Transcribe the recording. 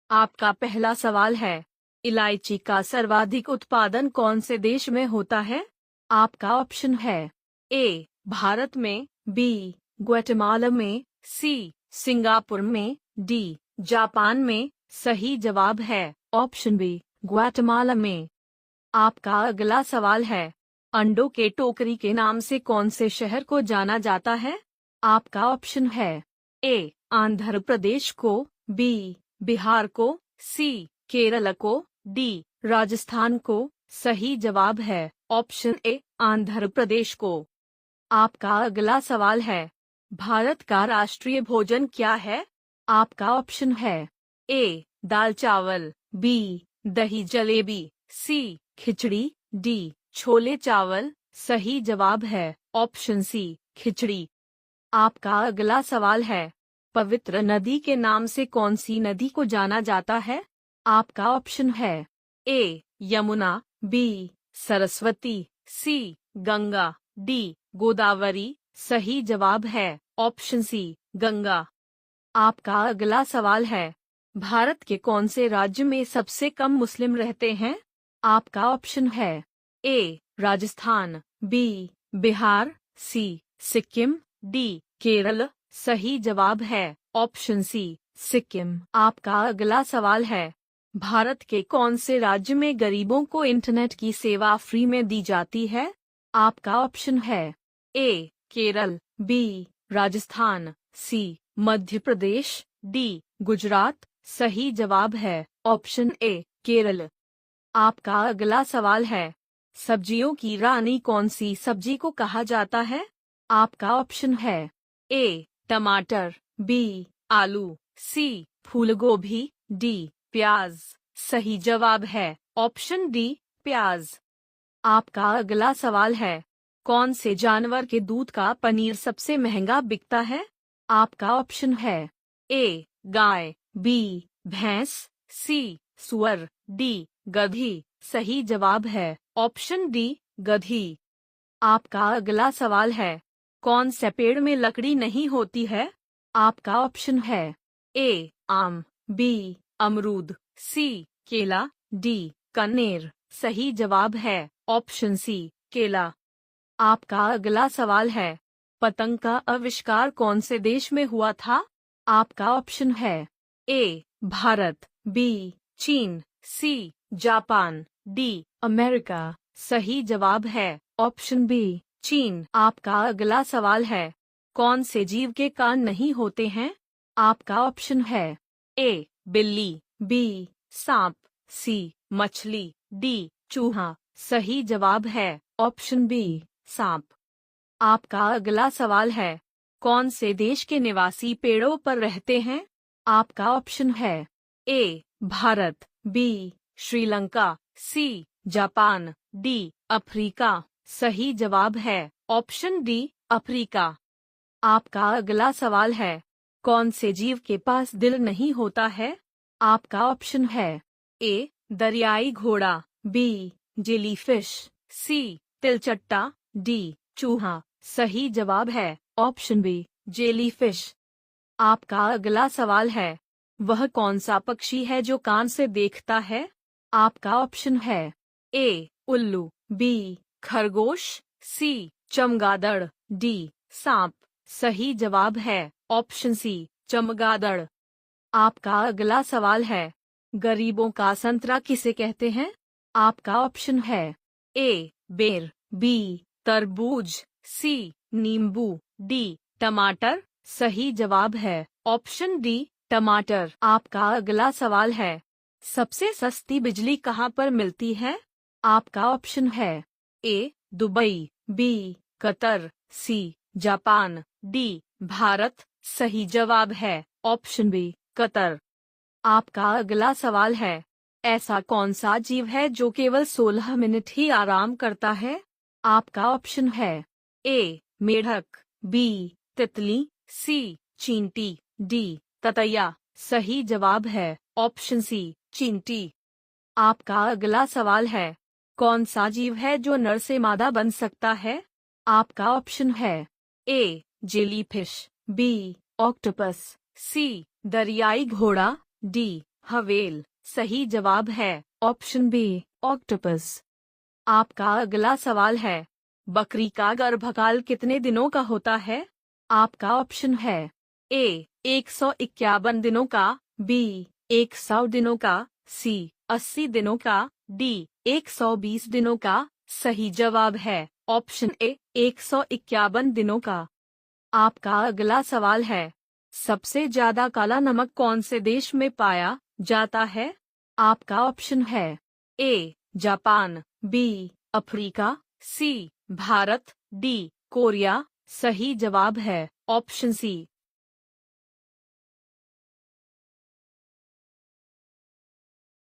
आपका पहला सवाल है, इलायची का सर्वाधिक उत्पादन कौन से देश में होता है? आपका ऑप्शन है ए भारत में, बी ग्वाटेमाला में, सी सिंगापुर में, डी जापान में। सही जवाब है ऑप्शन बी ग्वाटेमाला में। आपका अगला सवाल है, अंडों के टोकरी के नाम से कौन से शहर को जाना जाता है? आपका ऑप्शन है ए आंध्र प्रदेश को, बी बिहार को, सी केरल को, डी राजस्थान को। सही जवाब है ऑप्शन ए आंध्र प्रदेश को। आपका अगला सवाल है, भारत का राष्ट्रीय भोजन क्या है? आपका ऑप्शन है ए दाल चावल, बी दही जलेबी, सी खिचड़ी, डी छोले चावल। सही जवाब है ऑप्शन सी खिचड़ी। आपका अगला सवाल है, पवित्र नदी के नाम से कौन सी नदी को जाना जाता है? आपका ऑप्शन है ए यमुना, बी सरस्वती, सी गंगा, डी गोदावरी। सही जवाब है ऑप्शन सी गंगा। आपका अगला सवाल है, भारत के कौन से राज्य में सबसे कम मुस्लिम रहते हैं? आपका ऑप्शन है ए राजस्थान, बी बिहार, सी सिक्किम, डी केरल। सही जवाब है ऑप्शन सी सिक्किम। आपका अगला सवाल है, भारत के कौन से राज्य में गरीबों को इंटरनेट की सेवा फ्री में दी जाती है? आपका ऑप्शन है ए केरल, बी राजस्थान, सी मध्य प्रदेश, डी गुजरात। सही जवाब है ऑप्शन ए केरल। आपका अगला सवाल है, सब्जियों की रानी कौन सी सब्जी को कहा जाता है? आपका ऑप्शन है ए टमाटर, बी आलू, सी फूलगोभी, डी प्याज। सही जवाब है ऑप्शन डी प्याज। आपका अगला सवाल है, कौन से जानवर के दूध का पनीर सबसे महंगा बिकता है? आपका ऑप्शन है ए गाय, बी भैंस, सी सुअर, डी गधी। सही जवाब है ऑप्शन डी गधी। आपका अगला सवाल है, कौन से पेड़ में लकड़ी नहीं होती है? आपका ऑप्शन है ए आम, बी अमरूद, सी केला, डी कनेर। सही जवाब है ऑप्शन सी केला। आपका अगला सवाल है, पतंग का आविष्कार कौन से देश में हुआ था? आपका ऑप्शन है ए भारत, बी चीन, सी जापान, डी अमेरिका। सही जवाब है ऑप्शन बी चीन। आपका अगला सवाल है, कौन से जीव के कान नहीं होते हैं? आपका ऑप्शन है ए बिल्ली, बी सांप, सी मछली, डी चूहा। सही जवाब है ऑप्शन बी सांप। आपका अगला सवाल है, कौन से देश के निवासी पेड़ों पर रहते हैं? आपका ऑप्शन है A Bharat, B Sri Lanka, C Japan, D Africa. सही जवाब है ऑप्शन डी अफ्रीका। आपका अगला सवाल है, कौन से जीव के पास दिल नहीं होता है? आपका ऑप्शन है ए दरियाई घोड़ा, बी जेलीफिश, सी तिलचट्टा, डी चूहा। सही जवाब है ऑप्शन बी जेलीफिश। आपका अगला सवाल है, वह कौन सा पक्षी है जो कान से देखता है? आपका ऑप्शन है ए उल्लू, बी खरगोश, सी चमगादड़, डी सांप। सही जवाब है ऑप्शन सी चमगादड़। आपका अगला सवाल है, गरीबों का संतरा किसे कहते हैं? आपका ऑप्शन है ए बेर, बी तरबूज, सी नींबू, डी टमाटर। सही जवाब है ऑप्शन डी टमाटर। आपका अगला सवाल है, सबसे सस्ती बिजली कहाँ पर मिलती है? आपका ऑप्शन है A Dubai, B Qatar, C Japan, D Bharat. सही जवाब है ऑप्शन बी कतर। आपका अगला सवाल है, ऐसा कौन सा जीव है जो केवल 16 मिनट ही आराम करता है? आपका ऑप्शन है ए मेढक, बी तितली, सी चींटी, डी ततैया। सही जवाब है ऑप्शन सी चींटी। आपका अगला सवाल है, कौन सा जीव है जो नर से मादा बन सकता है? आपका ऑप्शन है ए जेलीफिश, बी ऑक्टोपस, सी दरियाई घोड़ा, डी हवेल सही जवाब है ऑप्शन बी ऑक्टोपस। आपका अगला सवाल है, बकरी का गर्भकाल कितने दिनों का होता है? आपका ऑप्शन है ए 151 दिनों का, बी 100 दिनों का, सी 80 दिनों का, डी 120 दिनों का। सही जवाब है ऑप्शन ए 151 दिनों का। आपका अगला सवाल है, सबसे ज्यादा काला नमक कौन से देश में पाया जाता है? आपका ऑप्शन है A Japan, B Africa, C Bharat, D Korea. सही जवाब है ऑप्शन सी